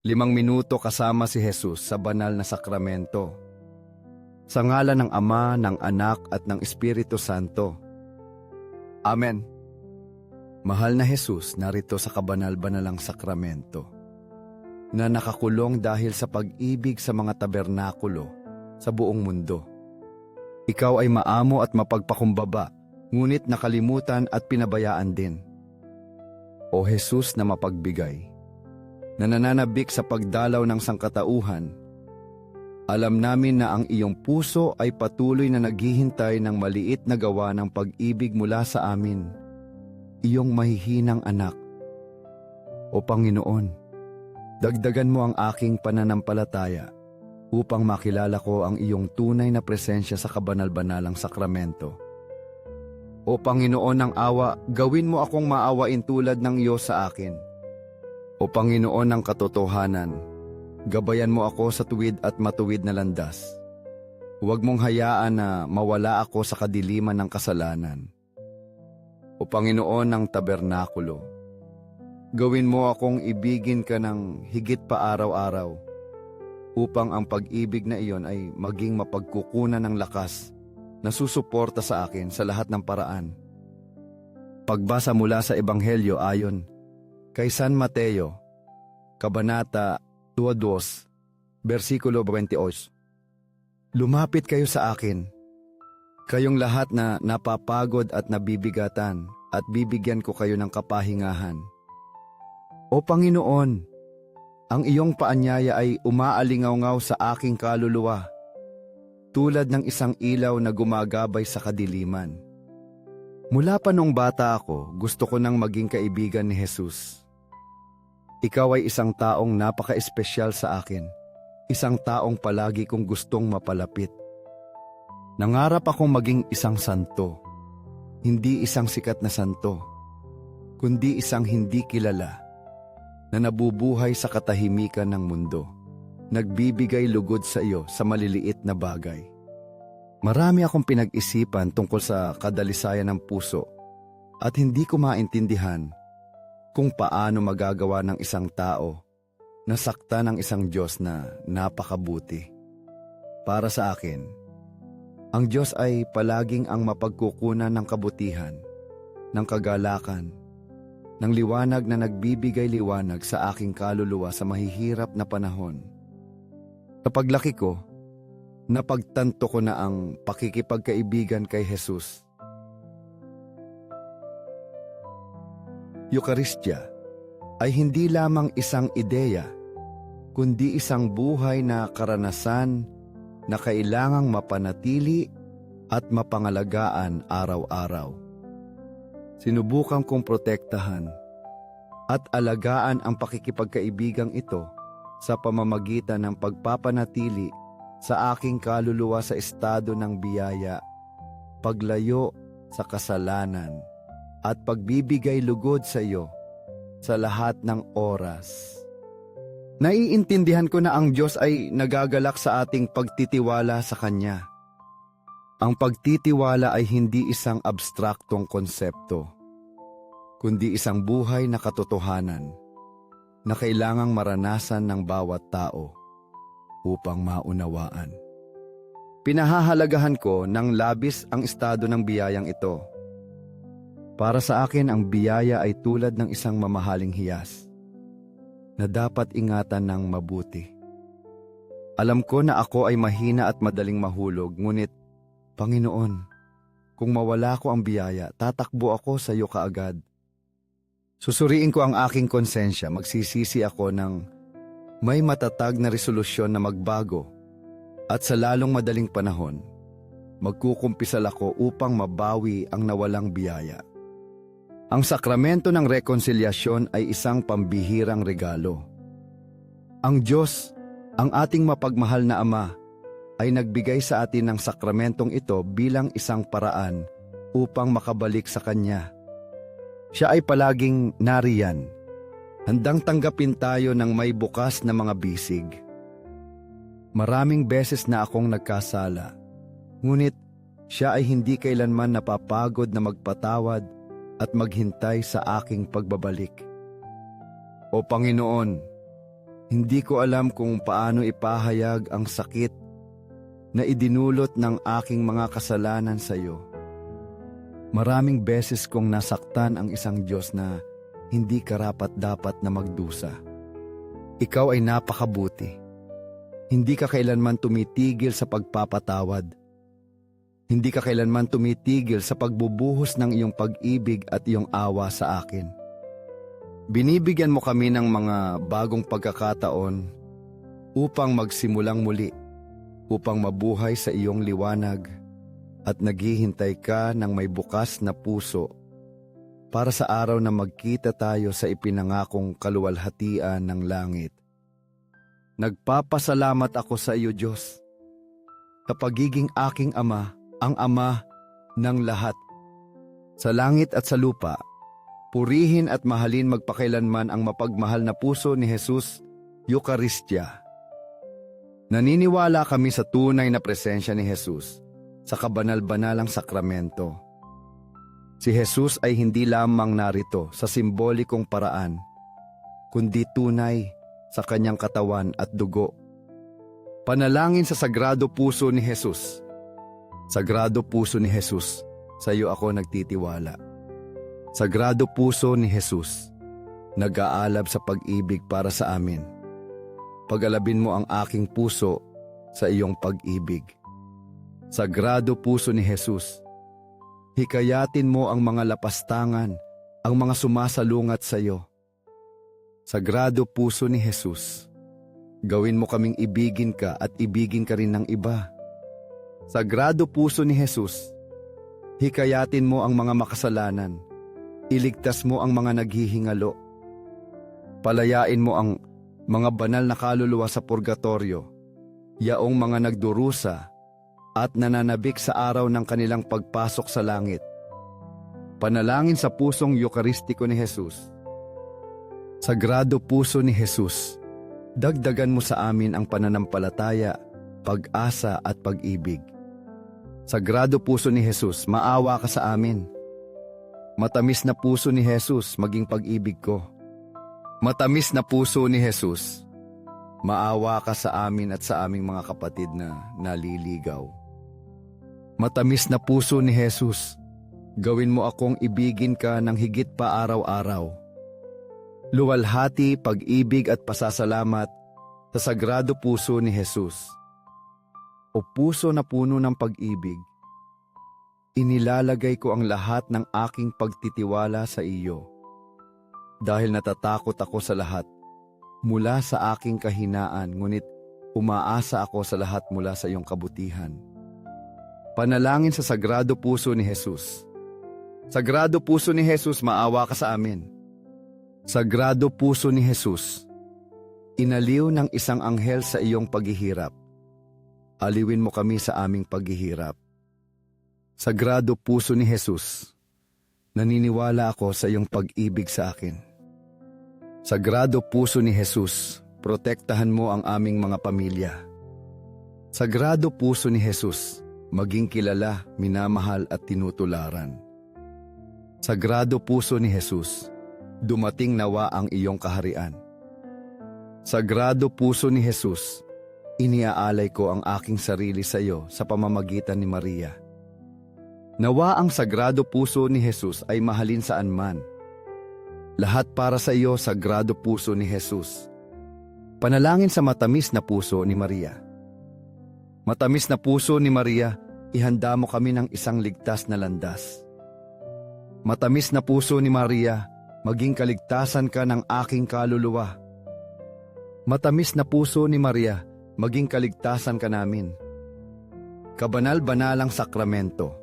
5 minuto kasama si Jesus sa banal na sakramento. Sa ngalan ng Ama, ng Anak at ng Espiritu Santo. Amen. Mahal na Jesus, narito sa kabanal-banalang sakramento na nakakulong dahil sa pag-ibig sa mga tabernakulo sa buong mundo. Ikaw ay maamo at mapagpakumbaba, ngunit nakalimutan at pinabayaan din. O Jesus na mapagbigay, na nananabik sa pagdalaw ng sangkatauhan, alam namin na ang iyong puso ay patuloy na naghihintay ng maliit na gawa ng pag-ibig mula sa amin, iyong mahihinang anak. O Panginoon, dagdagan mo ang aking pananampalataya upang makilala ko ang iyong tunay na presensya sa kabanal-banalang sakramento. O Panginoon ng awa, gawin mo akong maawain tulad ng iyo sa akin. O Panginoon ng katotohanan, gabayan mo ako sa tuwid at matuwid na landas. Huwag mong hayaan na mawala ako sa kadiliman ng kasalanan. O Panginoon ng tabernakulo, gawin mo akong ibigin ka ng higit pa araw-araw, upang ang pag-ibig na iyon ay maging mapagkukunan ng lakas na susuporta sa akin sa lahat ng paraan. Pagbasa mula sa Ebanghelyo ayon kay San Mateo, Kabanata 22, versikulo 28. Lumapit kayo sa akin, kayong lahat na napapagod at nabibigatan, at bibigyan ko kayo ng kapahingahan. O Panginoon, ang iyong paanyaya ay umaalingaw-ngaw sa aking kaluluwa, tulad ng isang ilaw na gumagabay sa kadiliman. Mula pa nung bata ako, gusto ko nang maging kaibigan ni Jesus. Ikaw ay isang taong napaka-espesyal sa akin, isang taong palagi kong gustong mapalapit. Nangarap akong maging isang santo, hindi isang sikat na santo, kundi isang hindi kilala, na nabubuhay sa katahimikan ng mundo, nagbibigay lugod sa iyo sa maliliit na bagay. Marami akong pinag-isipan tungkol sa kadalisayan ng puso at hindi ko maintindihan kung paano magagawa ng isang tao na sakta ng isang Diyos na napakabuti. Para sa akin, ang Diyos ay palaging ang mapagkukunan ng kabutihan, ng kagalakan, ng liwanag na nagbibigay liwanag sa aking kaluluwa sa mahihirap na panahon. Sa paglaki ko, napagtanto ko na ang pakikipagkaibigan kay Jesus, Eucharistia, ay hindi lamang isang ideya, kundi isang buhay na karanasan na kailangang mapanatili at mapangalagaan araw-araw. Sinubukan kong protektahan at alagaan ang pakikipagkaibigang ito sa pamamagitan ng pagpapanatili sa aking kaluluwa sa estado ng biyaya, paglayo sa kasalanan, at pagbibigay lugod sa iyo sa lahat ng oras. Naiintindihan ko na ang Diyos ay nagagalak sa ating pagtitiwala sa Kanya. Ang pagtitiwala ay hindi isang abstraktong konsepto, kundi isang buhay na katotohanan na kailangang maranasan ng bawat tao upang maunawaan. Pinahahalagahan ko ng labis ang estado ng biyayang ito. Para sa akin, ang biyaya ay tulad ng isang mamahaling hiyas na dapat ingatan ng mabuti. Alam ko na ako ay mahina at madaling mahulog, ngunit, Panginoon, kung mawala ko ang biyaya, tatakbo ako sa iyo kaagad. Susuriin ko ang aking konsensya, magsisisi ako ng may matatag na resolusyon na magbago, at sa lalong madaling panahon, magkukumpisal ako upang mabawi ang nawalang biyaya. Ang sakramento ng rekonsilyasyon ay isang pambihirang regalo. Ang Diyos, ang ating mapagmahal na Ama, ay nagbigay sa atin ng sakramentong ito bilang isang paraan upang makabalik sa Kanya. Siya ay palaging nariyan, handang tanggapin tayo ng may bukas na mga bisig. Maraming beses na akong nagkasala, ngunit siya ay hindi kailanman napapagod na magpatawad at maghintay sa aking pagbabalik. O Panginoon, Hindi ko alam kung paano ipahayag ang sakit na idinulot ng aking mga kasalanan sa iyo. Maraming beses kong nasaktan ang isang Diyos na hindi karapat-dapat na magdusa. Ikaw ay napakabuti. Hindi ka kailanman tumitigil sa pagpapatawad. Hindi ka kailanman tumitigil sa pagbubuhos ng iyong pag-ibig at iyong awa sa akin. Binibigyan mo kami ng mga bagong pagkakataon upang magsimulang muli, upang mabuhay sa iyong liwanag at naghihintay ka ng may bukas na puso para sa araw na magkita tayo sa ipinangakong kaluwalhatian ng langit. Nagpapasalamat ako sa iyo, Diyos, sa pagiging aking Ama, ang Ama ng lahat. Sa langit at sa lupa, purihin at mahalin magpakailanman ang mapagmahal na puso ni Jesus, Eucharistia. Naniniwala kami sa tunay na presensya ni Jesus sa kabanal-banalang sakramento. Si Jesus ay hindi lamang narito sa simbolikong paraan, kundi tunay sa kanyang katawan at dugo. Panalangin sa Sagrado Puso ni Jesus. Sagrado Puso ni Jesus, sa iyo ako nagtitiwala. Sagrado Puso ni Jesus, nag-aalab sa pag-ibig para sa amin. Pag-alabin mo ang aking puso sa iyong pag-ibig. Sagrado Puso ni Jesus, hikayatin mo ang mga lapastangan, ang mga sumasalungat sa iyo. Sagrado Puso ni Jesus, gawin mo kaming ibigin ka at ibigin ka rin ng iba. Sagrado Puso ni Jesus, hikayatin mo ang mga makasalanan, iligtas mo ang mga naghihingalo. Palayain mo ang mga banal na kaluluwa sa purgatorio, yaong mga nagdurusa at nananabik sa araw ng kanilang pagpasok sa langit. Panalangin sa pusong Eukaristiko ni Jesus. Sagrado Puso ni Jesus, dagdagan mo sa amin ang pananampalataya, pag-asa at pag-ibig. Sagrado Puso ni Jesus, maawa ka sa amin. Matamis na puso ni Jesus, maging pag-ibig ko. Matamis na puso ni Jesus, maawa ka sa amin at sa aming mga kapatid na naliligaw. Matamis na puso ni Jesus, gawin mo akong ibigin ka ng higit pa araw-araw. Luwalhati, pag-ibig at pasasalamat sa Sagrado Puso ni Jesus. O puso na puno ng pag-ibig, inilalagay ko ang lahat ng aking pagtitiwala sa iyo. Dahil natatakot ako sa lahat, mula sa aking kahinaan, ngunit umaasa ako sa lahat mula sa iyong kabutihan. Panalangin sa Sagrado Puso ni Jesus. Sagrado Puso ni Jesus, maawa ka sa amin. Sagrado Puso ni Jesus, inaliw ng isang anghel sa iyong paghihirap. Aliwin mo kami sa aming paghihirap. Sagrado Puso ni Jesus, naniniwala ako sa iyong pag-ibig sa akin. Sagrado Puso ni Jesus, protektahan mo ang aming mga pamilya. Sagrado Puso ni Jesus, maging kilala, minamahal at tinutularan. Sagrado Puso ni Jesus, dumating nawa ang iyong kaharian. Sagrado Puso ni Jesus, iniaalay ko ang aking sarili sa iyo sa pamamagitan ni Maria. Nawa ang Sagrado Puso ni Jesus ay mahalin saan man. Lahat para sa iyo, Sagrado Puso ni Jesus. Panalangin sa matamis na puso ni Maria. Matamis na puso ni Maria, ihanda mo kami ng isang ligtas na landas. Matamis na puso ni Maria, maging kaligtasan ka ng aking kaluluwa. Matamis na puso ni Maria, maging kaligtasan ka namin. Kabanal-banalang sakramento.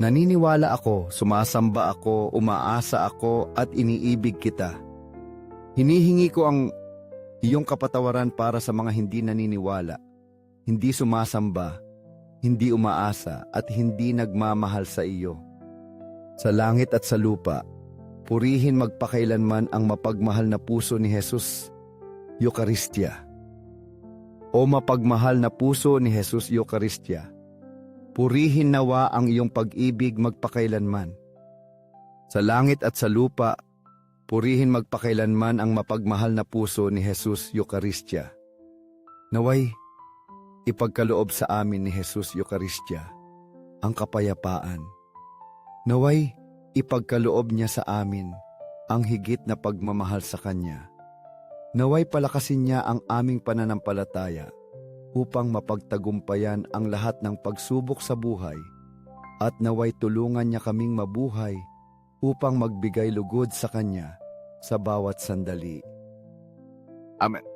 Naniniwala ako, sumasamba ako, umaasa ako at iniibig kita. Hinihingi ko ang iyong kapatawaran para sa mga hindi naniniwala, hindi sumasamba, hindi umaasa at hindi nagmamahal sa iyo. Sa langit at sa lupa, purihin magpakailanman ang mapagmahal na puso ni Jesus, Eucharistia. O mapagmahal na puso ni Jesus, Eucharistia, purihin nawa ang iyong pag-ibig magpakailanman. Sa langit at sa lupa, Purihin magpakailanman ang mapagmahal na puso ni Jesus Eucharistia. Naway, ipagkaloob sa amin ni Jesus Eucharistia ang kapayapaan. Naway, ipagkaloob niya sa amin ang higit na pagmamahal sa Kanya. Naway palakasin niya ang aming pananampalataya upang mapagtagumpayan ang lahat ng pagsubok sa buhay at naway tulungan niya kaming mabuhay upang magbigay lugod sa Kanya sa bawat sandali. Amen.